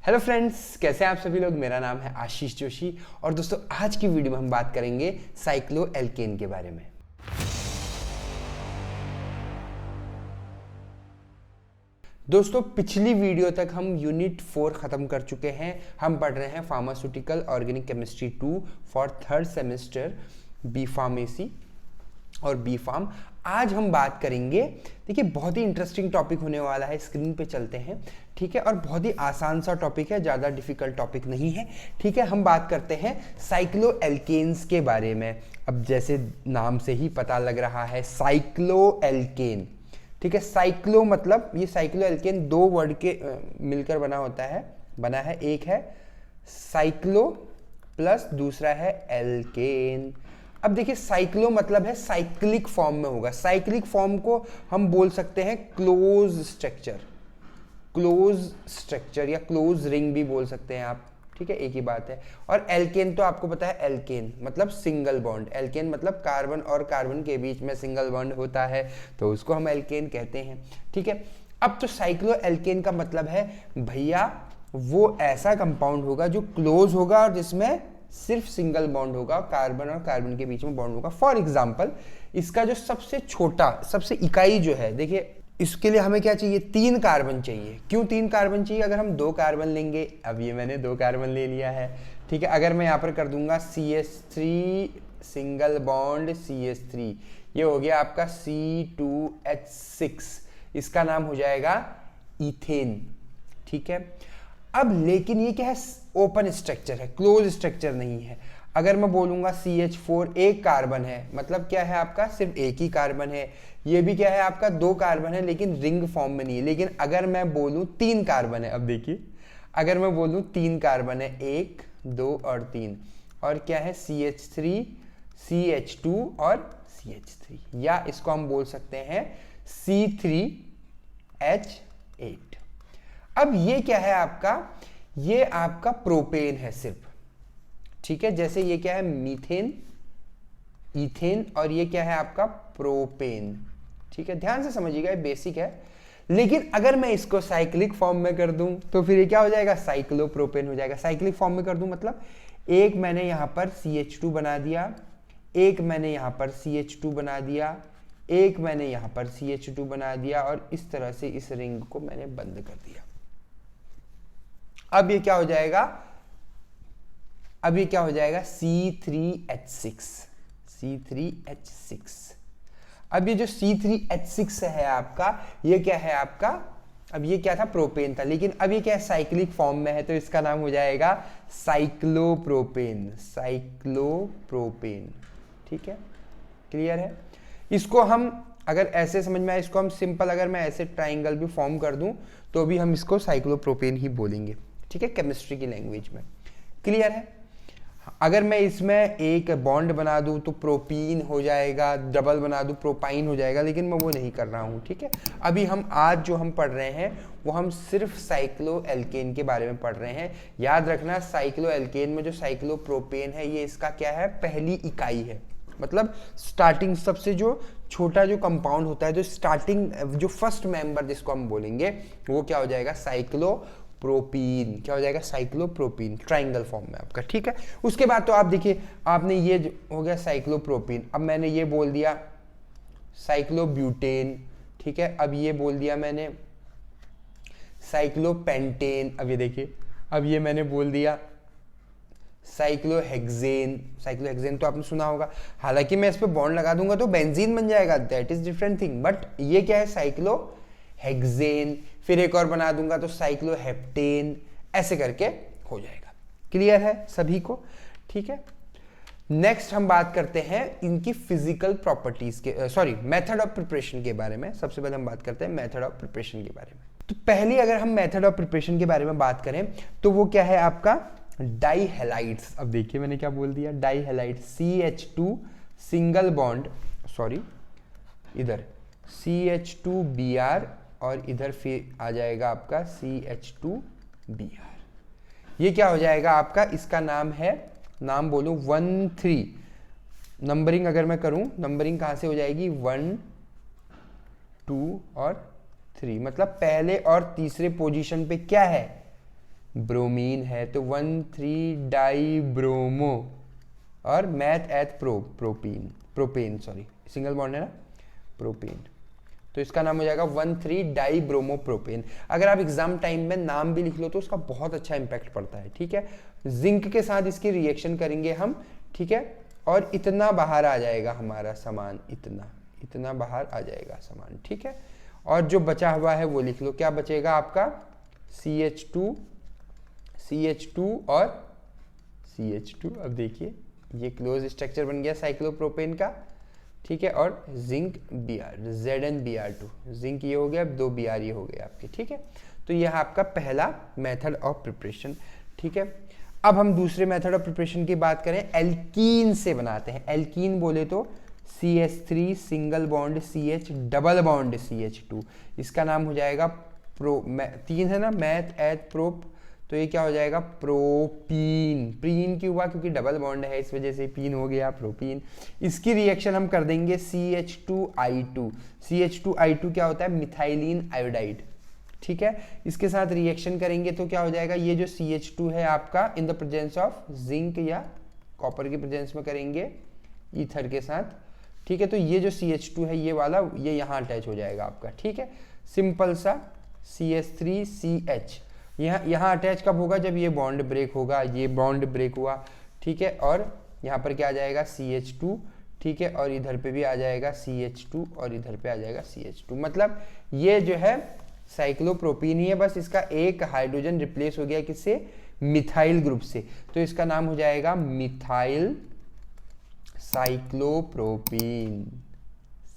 Hello friends, कैसे हैं आप सभी लोग। मेरा नाम है आशीष जोशी और दोस्तों आज की वीडियो में हम बात करेंगे साइक्लोएल्केन के बारे में। दोस्तों पिछली वीडियो तक हम यूनिट 4 खत्म कर चुके हैं। हम पढ़ रहे हैं pharmaceutical organic chemistry 2 for third semester B pharmacy और बी फार्म। आज हम बात करेंगे, देखिए बहुत ही इंटरेस्टिंग टॉपिक होने वाला है। स्क्रीन पे चलते हैं, ठीक है। और बहुत ही आसान सा टॉपिक है, ज़्यादा डिफिकल्ट टॉपिक नहीं है, ठीक है। हम बात करते हैं साइक्लोएल्केन्स के बारे में। अब जैसे नाम से ही पता लग रहा है साइक्लोएल्केन, ठीक है। साइक्लो मतलब ये साइक्लोएल्केन दो वर्ड के मिलकर बना है। एक है साइक्लो प्लस दूसरा है एल्केन। अब देखिए साइक्लो मतलब है साइक्लिक फॉर्म में होगा। साइक्लिक फॉर्म को हम बोल सकते हैं क्लोज स्ट्रक्चर या क्लोज रिंग भी बोल सकते हैं आप, ठीक है, एक ही बात है। और एल्केन तो आपको पता है, एल्केन मतलब सिंगल बॉन्ड। एल्केन मतलब कार्बन और कार्बन के बीच में सिंगल बॉन्ड होता है, तो उसको हम एल्केन कहते हैं, ठीक है। अब तो साइक्लोएल्केन का मतलब है भैया वो ऐसा कंपाउंड होगा जो क्लोज होगा और जिसमें सिर्फ सिंगल बॉन्ड होगा, कार्बन और कार्बन के बीच में बॉन्ड होगा। फॉर एग्जाम्पल इसका जो सबसे छोटा, सबसे इकाई जो है, देखिए इसके लिए हमें क्या चाहिए, 3 कार्बन चाहिए। क्यों 3 कार्बन चाहिए? अगर हम 2 कार्बन लेंगे, अब ये मैंने 2 कार्बन ले लिया है, ठीक है। अगर मैं यहाँ पर कर दूंगा CH3 सिंगल बॉन्ड CH3, ये हो गया आपका C2H6, इसका नाम हो जाएगा इथेन, ठीक है। अब लेकिन ये क्या है, ओपन स्ट्रक्चर है, क्लोज स्ट्रक्चर नहीं है। अगर मैं बोलूंगा CH4 एक कार्बन है, मतलब क्या है आपका, सिर्फ एक ही कार्बन है। ये भी क्या है आपका, 2 कार्बन है लेकिन रिंग फॉर्म में नहीं है। लेकिन अगर मैं बोलूं 3 कार्बन है, अब देखिए अगर मैं बोलूं 3 कार्बन है, 1 2 और 3, और क्या है CH3 CH2 और CH3, या इसको हम बोल सकते हैं C3H8। अब ये क्या है आपका, ये आपका प्रोपेन है सिर्फ, ठीक है। जैसे ये क्या है, मीथेन, इथेन, और ये क्या है आपका प्रोपेन, ठीक है। ध्यान से समझिएगा, ये बेसिक है। लेकिन अगर मैं इसको साइक्लिक फॉर्म में कर दूं तो फिर ये क्या हो जाएगा, साइक्लोप्रोपेन हो जाएगा। साइक्लिक फॉर्म में कर दूं मतलब एक मैंने यहां पर CH2 बना दिया, एक मैंने यहां पर CH2 बना दिया, एक मैंने यहां पर CH2 बना दिया, और इस तरह से इस रिंग को मैंने बंद कर दिया। अब ये क्या हो जाएगा, C3H6। अब ये जो C3H6 है आपका, ये क्या है आपका, अब ये क्या था, प्रोपेन था, लेकिन अब ये क्या है, साइक्लिक फॉर्म में है, तो इसका नाम हो जाएगा साइक्लोप्रोपेन, ठीक है। क्लियर है। इसको हम अगर ऐसे समझ में आए, इसको हम सिंपल, अगर मैं ऐसे ट्राइंगल भी फॉर्म कर दूं तो भी हम इसको साइक्लोप्रोपेन ही बोलेंगे, ठीक है, केमिस्ट्री की लैंग्वेज में। क्लियर है। अगर मैं इसमें एक बॉन्ड बना दूं तो प्रोपीन हो जाएगा, डबल बना दूं प्रोपाइन हो जाएगा, लेकिन मैं वो नहीं कर रहा हूं, ठीक है। अभी हम आज जो हम पढ़ रहे हैं वो हम सिर्फ साइक्लोएल्केन के बारे में पढ़ रहे हैं। याद रखना, साइक्लोएल्केन में जो साइक्लोप्रोपेन है ये इसका क्या है, पहली इकाई है। मतलब स्टार्टिंग, सबसे जो छोटा जो कंपाउंड होता है, जो स्टार्टिंग, जो फर्स्ट मेंबर जिसको हम बोलेंगे, वो क्या हो जाएगा, साइक्लोप्रोपीन। क्या हो जाएगा, साइक्लोप्रोपीन, ट्राइंगल फॉर्म में आपका, ठीक है। उसके बाद तो आप देखिए, आपने ये हो गया साइक्लोप्रोपीन, अब मैंने ये बोल दिया साइक्लोब्यूटेन, ठीक है। अब ये बोल दिया मैंने साइक्लोपेंटेन, अब ये देखिए, अब ये मैंने बोल दिया साइक्लोहेक्सेन तो आपने सुना होगा। हालांकि मैं इस पे बॉन्ड लगा दूंगा तो बेंजीन बन जाएगा, that is different thing, but ये क्या है, साइक्लोहेक्सेन। फिर एक और बना दूंगा तो साइक्लोहेप्टेन, ऐसे करके हो जाएगा। क्लियर है सभी को, ठीक है। नेक्स्ट हम बात करते हैं इनकी फिजिकल प्रॉपर्टीज के, मेथड ऑफ प्रिपरेशन के बारे में। सबसे पहले हम बात करते हैं मेथड ऑफ प्रिपरेशन के बारे में। तो पहले अगर हम मेथड ऑफ प्रिपरेशन के बारे में बात करें तो वो क्या है आपका, डाईहेलाइड्स। अब देखिए मैंने क्या बोल दिया, डाईहेलाइड, CH2 सिंगल बॉन्ड, इधर CH2Br, और इधर फिर आ जाएगा आपका CH2Br। ये क्या हो जाएगा आपका, इसका नाम है, नाम बोलो 1 3, नंबरिंग अगर मैं करूं, नंबरिंग कहां से हो जाएगी, 1 2 और 3, मतलब पहले और तीसरे पोजीशन पे क्या है, ब्रोमीन है तो 1,3 डाई ब्रोमो, और मैथ एथ प्रोपेन सॉरी सिंगल बॉन्ड है ना, प्रोपेन, तो इसका नाम हो जाएगा 1,3 डाई ब्रोमो प्रोपेन। अगर आप एग्जाम टाइम में नाम भी लिख लो तो उसका बहुत अच्छा इंपैक्ट पड़ता है, ठीक है। जिंक के साथ इसकी रिएक्शन करेंगे हम, ठीक है, और इतना बाहर आ जाएगा हमारा सामान, इतना बाहर आ जाएगा सामान, ठीक है। और जो बचा हुआ है वो लिख लो, क्या बचेगा आपका, CH2 और CH2। अब देखिए ये क्लोज स्ट्रक्चर बन गया साइक्लोप्रोपेन का, ठीक है, और जिंक Br, ZnBr2, जिंक ये हो गया, 2 Br ये हो गया आपके, ठीक है। तो यह आपका पहला मेथड ऑफ प्रिपरेशन, ठीक है। अब हम दूसरे मेथड ऑफ प्रिपरेशन की बात करें, एल्कीन से बनाते हैं। एल्कीन बोले तो CH3 single bond CH double bond CH2, इसका नाम हो जाएगा तीन है ना, मैथ एथ प्रोप, तो ये क्या हो जाएगा, प्रोपीन। प्रीन क्यों हुआ, क्योंकि डबल बॉन्ड है, इस वजह से पीन हो गया, प्रोपीन। इसकी रिएक्शन हम कर देंगे CH2I2। CH2I2 क्या होता है, मिथाइलिन आयोडाइड, ठीक है। इसके साथ रिएक्शन करेंगे तो क्या हो जाएगा, ये जो CH2 है आपका इन द प्रेजेंस ऑफ जिंक या कॉपर की प्रेजेंस में करेंगे ईथर के साथ, ठीक है। तो ये जो CH2 है ये वाला, ये यहाँ अटैच हो जाएगा आपका, ठीक है। सिंपल सा CH3CH यहाँ अटैच कब होगा, जब ये बॉन्ड ब्रेक होगा, ये बॉन्ड ब्रेक हुआ, ठीक है। और यहाँ पर क्या आ जाएगा, CH2, ठीक है, और इधर पे भी आ जाएगा CH2 और इधर पे आ जाएगा CH2। मतलब ये जो है साइक्लोप्रोपीन ही है, बस इसका एक हाइड्रोजन रिप्लेस हो गया किससे, मिथाइल ग्रुप से, तो इसका नाम हो जाएगा मिथाइल साइक्लोप्रोपीन,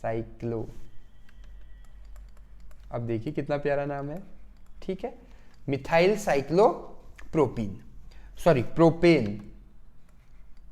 साइक्लो। अब देखिए कितना प्यारा नाम है, ठीक है, methyl cyclopropene, sorry propane,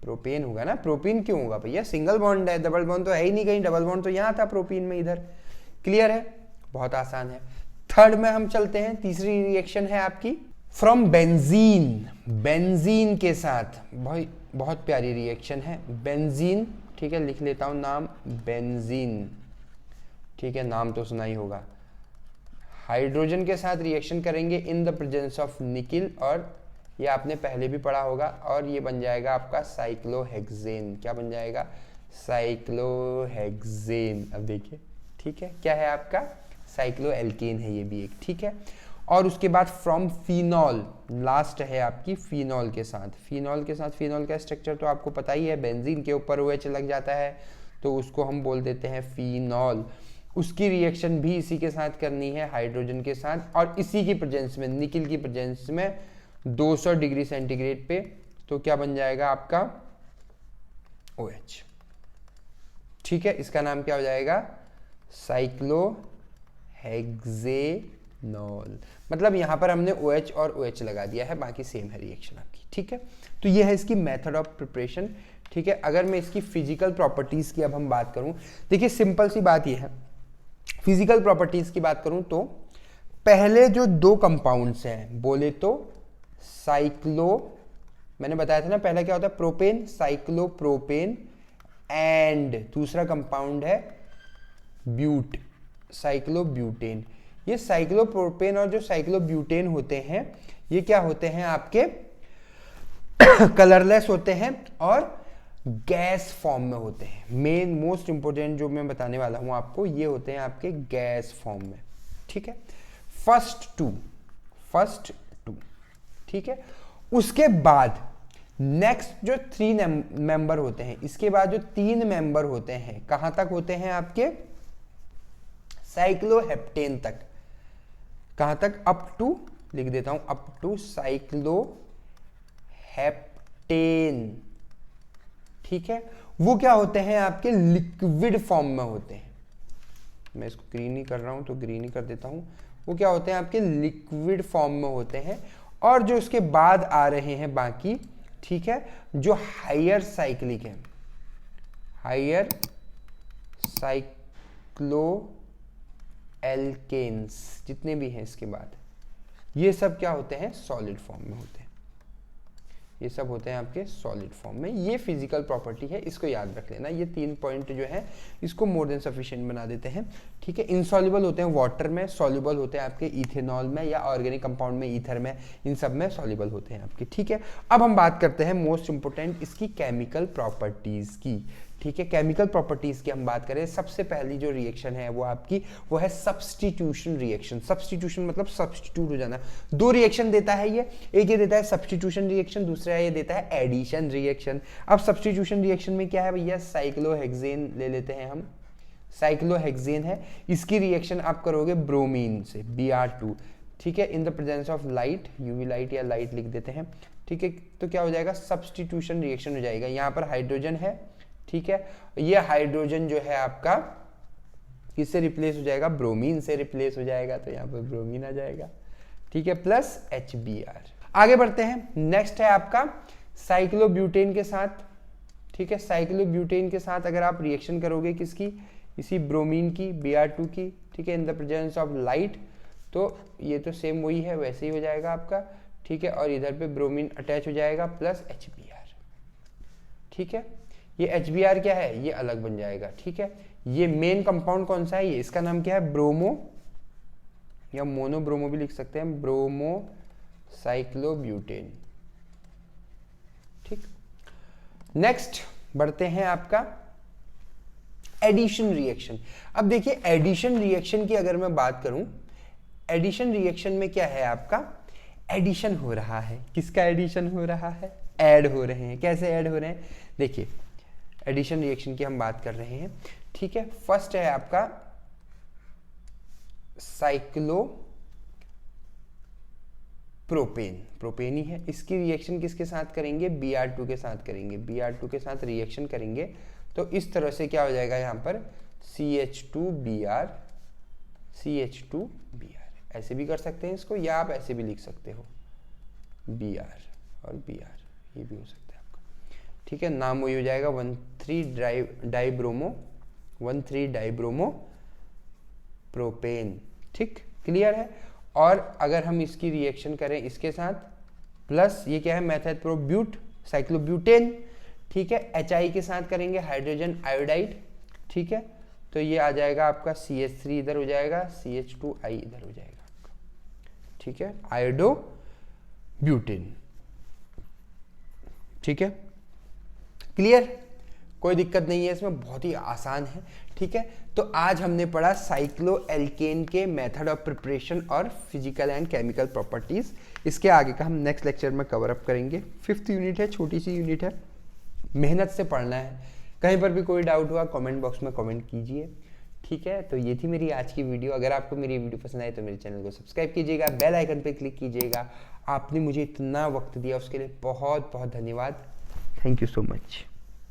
propane होगा ना, प्रोपीन क्यों होगा भैया, सिंगल बॉन्ड है, डबल बॉन्ड तो है ही नहीं कहीं, डबल बॉन्ड तो यहाँ था प्रोपीन में, इधर। क्लियर है, बहुत आसान है। थर्ड में हम चलते हैं, तीसरी रिएक्शन है आपकी फ्रॉम बेंजीन, बेंजीन के साथ, बहुत प्यारी रिएक्शन है, बेंजीन, ठीक है, लिख लेता हूं नाम, बेंजीन, ठीक है, नाम तो सुना ही होगा। हाइड्रोजन के साथ रिएक्शन करेंगे in the presence of nickel, और ये आपने पहले भी पढ़ा होगा, और ये बन जाएगा आपका साइक्लोहेक्सेन। क्या बन जाएगा, साइक्लोहेक्सेन। अब देखिए, ठीक है, क्या है आपका, साइक्लोएल्केन है ये भी एक, ठीक है। और उसके बाद फ्रॉम फिनॉल, लास्ट है आपकी फिनॉल के साथ। फिनॉल के साथ, फिनॉल का स्ट्रक्चर तो आपको पता ही है, बेंजीन के ऊपर OH लग जाता है तो उसको हम बोल देते हैं फिनॉल। उसकी रिएक्शन भी इसी के साथ करनी है, हाइड्रोजन के साथ, और इसी की प्रेजेंस में, निकिल की प्रेजेंस में 200 डिग्री सेंटीग्रेड पे, तो क्या बन जाएगा आपका OH, ठीक है। इसका नाम क्या हो जाएगा, साइक्लोहेक्सेनॉल। मतलब यहां पर हमने OH और OH लगा दिया है, बाकी सेम है रिएक्शन आपकी, ठीक है। तो ये है इसकी मेथड ऑफ प्रिपरेशन, ठीक है। अगर मैं इसकी फिजिकल प्रॉपर्टीज की अब हम बात करूं, देखिए सिंपल सी बात ये है, फिजिकल प्रॉपर्टीज की बात करूं तो पहले जो 2 कंपाउंड्स हैं बोले तो मैंने बताया था ना पहला क्या होता है, प्रोपेन, साइक्लोप्रोपेन, एंड दूसरा कंपाउंड है ब्यूट, साइक्लोब्यूटेन। ये साइक्लोप्रोपेन और जो साइक्लोब्यूटेन होते हैं ये क्या होते हैं आपके कलरलेस होते हैं और गैस फॉर्म में होते हैं। मेन मोस्ट इंपोर्टेंट जो मैं बताने वाला हूं आपको, ये होते हैं आपके गैस फॉर्म में, ठीक है। फर्स्ट टू, ठीक है। उसके बाद नेक्स्ट जो 3 मेंबर होते हैं, इसके बाद जो 3 मेंबर होते हैं कहां तक होते हैं आपके, साइक्लोहेप्टेन तक। कहां तक, अप टू, लिख देता हूं, अप टू साइक्लोहेप्टेन, ठीक है। वो क्या होते हैं आपके लिक्विड फॉर्म में होते हैं, मैं इसको ग्रीन ही कर रहा हूं तो ग्रीन ही कर देता हूं। वो क्या होते हैं आपके लिक्विड फॉर्म में होते हैं। और जो उसके बाद आ रहे हैं बाकी, ठीक है, जो हायर साइक्लिक है, हायर साइक्लो एल्केन्स जितने भी हैं इसके बाद, ये सब क्या होते हैं, सॉलिड फॉर्म में होते हैं। ये सब होते हैं आपके सॉलिड फॉर्म में। ये फिजिकल प्रॉपर्टी है, इसको याद रख लेना। ये 3 पॉइंट जो है इसको मोर देन सफिशिएंट बना देते हैं, ठीक है। इनसॉल्युबल होते हैं वाटर में, सॉल्युबल होते हैं आपके इथेनॉल में या ऑर्गेनिक कंपाउंड में, ईथर में, इन सब में सॉल्युबल होते हैं आपके, ठीक है। अब हम बात करते हैं मोस्ट इंपोर्टेंट इसकी केमिकल प्रॉपर्टीज की, ठीक है। केमिकल प्रॉपर्टीज की हम बात करें, सबसे पहली जो रिएक्शन है वो है सब्स्टिट्यूशन रिएक्शन। सब्स्टिट्यूशन मतलब सब्स्टिट्यूट हो जाना। 2 रिएक्शन देता है ये, एक ये देता है सब्स्टिट्यूशन रिएक्शन, दूसरा ये देता है एडिशन रिएक्शन। अब सब्स्टिट्यूशन रिएक्शन में क्या है भैया, साइक्लोहेक्सेन ले लेते हैं हम, साइक्लोहेक्सेन है, इसकी रिएक्शन आप करोगे ब्रोमीन से, Br2, ठीक है, इन the presence of light, UV light या लाइट लिख देते हैं, ठीक है। तो क्या हो जाएगा, सब्स्टिट्यूशन रिएक्शन हो जाएगा। यहाँ पर हाइड्रोजन है, ठीक है, ये हाइड्रोजन जो है आपका किससे रिप्लेस हो जाएगा, ब्रोमीन से रिप्लेस हो जाएगा, तो यहाँ पर ब्रोमीन आ जाएगा, ठीक है, प्लस HBr। आगे बढ़ते हैं, नेक्स्ट है आपका साइक्लोब्यूटेन के साथ, ठीक है। साइक्लोब्यूटेन के साथ अगर आप रिएक्शन करोगे किसकी, इसी ब्रोमीन की, Br2 की, ठीक है, इन द प्रेजेंस ऑफ लाइट, तो ये तो सेम वही है, वैसे ही हो जाएगा आपका, ठीक है, और इधर पे ब्रोमीन अटैच हो जाएगा प्लस HBr, ठीक है। ये HBr क्या है, ये अलग बन जाएगा, ठीक है। ये मेन कंपाउंड कौन सा है, ये इसका नाम क्या है, ब्रोमो या मोनोब्रोमो भी लिख सकते हैं, ब्रोमो साइक्लोब्यूटेन, ठीक। नेक्स्ट बढ़ते हैं आपका एडिशन रिएक्शन। अब देखिए एडिशन रिएक्शन की अगर मैं बात करूं, एडिशन रिएक्शन में क्या है आपका, एडिशन हो रहा है, किसका एडिशन हो रहा है, ऐड हो रहे हैं। कैसे ऐड हो रहे हैं, देखिए एडिशन रिएक्शन की हम बात कर रहे हैं, ठीक है। फर्स्ट है आपका साइक्लोप्रोपेन, प्रोपेन ही है, इसकी रिएक्शन किसके साथ करेंगे, Br2 के साथ करेंगे, Br2 के साथ रिएक्शन करेंगे तो इस तरह से क्या हो जाएगा, यहाँ पर CH2Br, CH2Br, ऐसे भी कर सकते हैं इसको, या आप ऐसे भी लिख सकते हो, Br और Br, ये भी हो सकता है, ठीक है। नाम वही हो जाएगा 1,3-डाइब्रोमो प्रोपेन, ठीक, क्लियर है। और अगर हम इसकी रिएक्शन करें इसके साथ, प्लस ये क्या है, मेथड प्रोब्यूट साइक्लोब्यूटेन, ठीक है, HI के साथ करेंगे हाइड्रोजन आयोडाइड, ठीक है, तो ये आ जाएगा आपका CH3 इधर हो जाएगा, CH2I इधर हो जाएगा आपका, ठीक है, आयोडो ब्यूटेन, ठीक है, क्लियर, कोई दिक्कत नहीं है इसमें, बहुत ही आसान है, ठीक है। तो आज हमने पढ़ा साइक्लो एल्केन के मेथड ऑफ प्रिपरेशन और फिजिकल एंड केमिकल प्रॉपर्टीज। इसके आगे का हम नेक्स्ट लेक्चर में कवर अप करेंगे। 5th यूनिट है, छोटी सी यूनिट है, मेहनत से पढ़ना है। कहीं पर भी कोई डाउट हुआ कमेंट बॉक्स में कमेंट कीजिए, ठीक है। तो ये थी मेरी आज की वीडियो। अगर आपको मेरी वीडियो पसंद आई तो मेरे चैनल को सब्सक्राइब कीजिएगा, बेल आइकन पर क्लिक कीजिएगा। आपने मुझे इतना वक्त दिया उसके लिए बहुत बहुत धन्यवाद। Thank you so much.